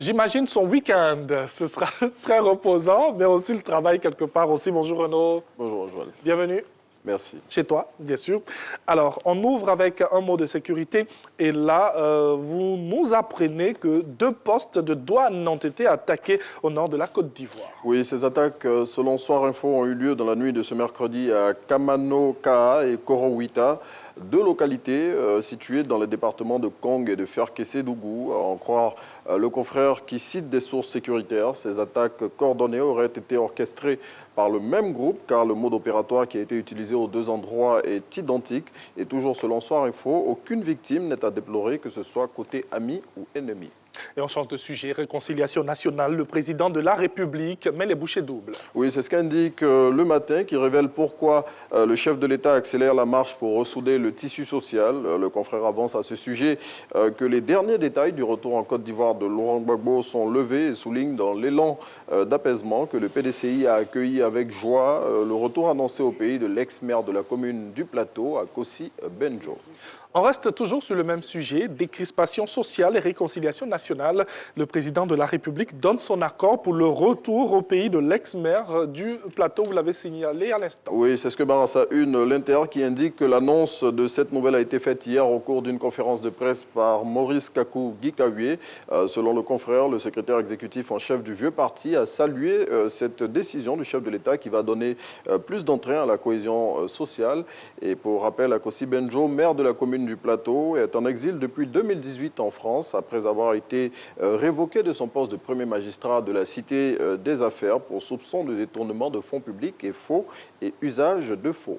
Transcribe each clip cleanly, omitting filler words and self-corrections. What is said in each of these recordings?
J'imagine son week-end. Ce sera très reposant, mais aussi le travail quelque part aussi. Bonjour Renaud. Bonjour Joël. Bienvenue. Merci. Chez toi, bien sûr. Alors, on ouvre avec un mot de sécurité. Et là, vous nous apprenez que 2 postes de douane ont été attaqués au nord de la Côte d'Ivoire. Oui, ces attaques, selon Soir Info, ont eu lieu dans la nuit de ce mercredi à Kamano-Kaa et Korowita, 2 localités situées dans les départements de Kong et de Ferkessé-Dougou. À en croire le confrère qui cite des sources sécuritaires, ces attaques coordonnées auraient été orchestrées par le même groupe, car le mode opératoire qui a été utilisé aux 2 endroits est identique. Et toujours selon Soir Info, aucune victime n'est à déplorer, que ce soit côté ami ou ennemi. Et on change de sujet, réconciliation nationale. Le président de la République met les bouchées doubles. Oui, c'est ce qu'indique Le Matin, qui révèle pourquoi le chef de l'État accélère la marche pour ressouder le tissu social. Le confrère avance à ce sujet que les derniers détails du retour en Côte d'Ivoire de Laurent Gbagbo sont levés et souligne dans l'élan d'apaisement que le PDCI a accueilli avec joie le retour annoncé au pays de l'ex-maire de la commune du Plateau, Akossi Benjo. On reste toujours sur le même sujet, décrispation sociale et réconciliation nationale. Le président de la République donne son accord pour le retour au pays de l'ex-maire du Plateau. Vous l'avez signalé à l'instant. Oui, c'est ce que barre à sa une l'Inter qui indique que l'annonce de cette nouvelle a été faite hier au cours d'une conférence de presse par Maurice Kakou Gikawe. Selon le confrère, le secrétaire exécutif en chef du vieux parti a salué cette décision du chef de l'État qui va donner plus d'entrain à la cohésion sociale. Et pour rappel, Akossi Benjo, maire de la commune du Plateau, est en exil depuis 2018 en France après avoir été révoqué de son poste de premier magistrat de la Cité des Affaires pour soupçon de détournement de fonds publics et faux et usage de faux.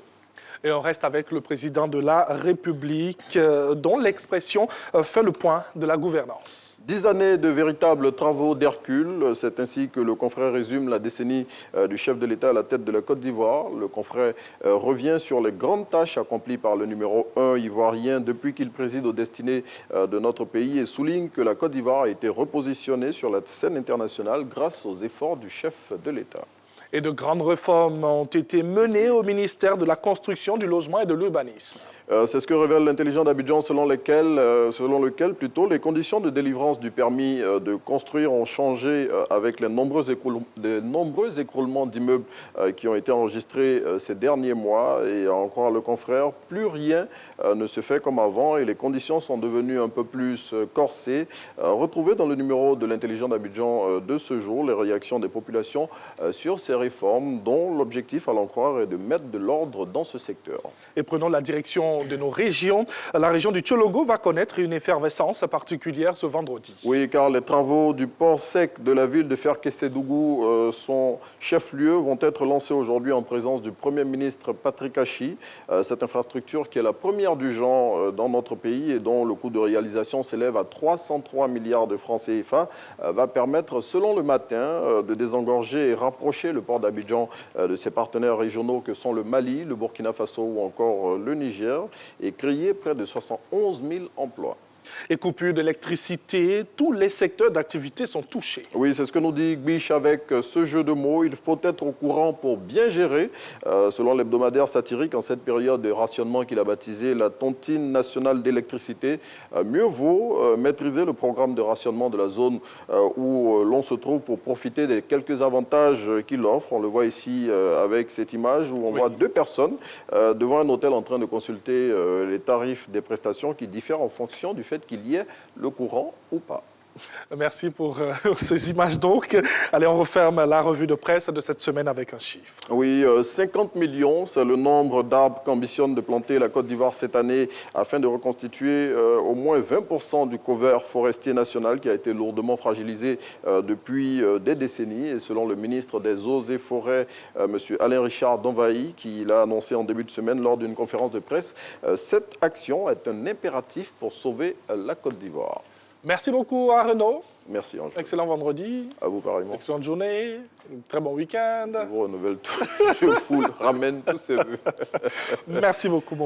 Et on reste avec le président de la République, dont l'expression fait le point de la gouvernance. 10 années de véritables travaux d'Hercule, c'est ainsi que le confrère résume la décennie du chef de l'État à la tête de la Côte d'Ivoire. Le confrère revient sur les grandes tâches accomplies par le numéro 1 ivoirien depuis qu'il préside aux destinées de notre pays et souligne que la Côte d'Ivoire a été repositionnée sur la scène internationale grâce aux efforts du chef de l'État. Et de grandes réformes ont été menées au ministère de la Construction, du Logement et de l'Urbanisme. C'est ce que révèle l'intelligent d'Abidjan selon lequel les conditions de délivrance du permis de construire ont changé avec les nombreux écroulements d'immeubles qui ont été enregistrés ces derniers mois. Et à en croire le confrère, plus rien ne se fait comme avant et les conditions sont devenues un peu plus corsées. Retrouvez dans le numéro de l'intelligent d'Abidjan de ce jour les réactions des populations sur ces réformes dont l'objectif, à l'en croire, est de mettre de l'ordre dans ce secteur. Et prenons la direction de nos régions. La région du Tchologo va connaître une effervescence particulière ce vendredi. Oui, car les travaux du port sec de la ville de Ferkessé-Dougou, son chef-lieu, vont être lancés aujourd'hui en présence du Premier ministre Patrick Achi. Cette infrastructure qui est la première du genre dans notre pays et dont le coût de réalisation s'élève à 303 milliards de francs CFA, va permettre, selon Le Matin, de désengorger et rapprocher le port d'Abidjan de ses partenaires régionaux que sont le Mali, le Burkina Faso ou encore le Niger, et créer près de 71 000 emplois. Et coupures d'électricité, tous les secteurs d'activité sont touchés. Oui, c'est ce que nous dit Gbiche avec ce jeu de mots. Il faut être au courant pour bien gérer. Selon l'hebdomadaire satirique, en cette période de rationnement qu'il a baptisé la tontine nationale d'électricité, mieux vaut maîtriser le programme de rationnement de la zone où l'on se trouve pour profiter des quelques avantages qu'il offre. On le voit ici avec cette image où on voit 2 personnes devant un hôtel en train de consulter les tarifs des prestations qui diffèrent en fonction du fait qu'il y ait le courant ou pas. Merci pour ces images donc. Allez, on referme la revue de presse de cette semaine avec un chiffre. Oui, 50 millions, c'est le nombre d'arbres qu'ambitionne de planter la Côte d'Ivoire cette année afin de reconstituer au moins 20% du couvert forestier national qui a été lourdement fragilisé depuis des décennies. Et selon le ministre des Eaux et Forêts, M. Alain Richard Donvaï, qui l'a annoncé en début de semaine lors d'une conférence de presse, cette action est un impératif pour sauver la Côte d'Ivoire. Merci beaucoup à Renaud. Merci, Angèle. Excellent vendredi. À vous, pareillement. Excellente journée. Très bon week-end. Je vous renouvelle tout. Je vous ramène tous ces vœux. Merci beaucoup, mon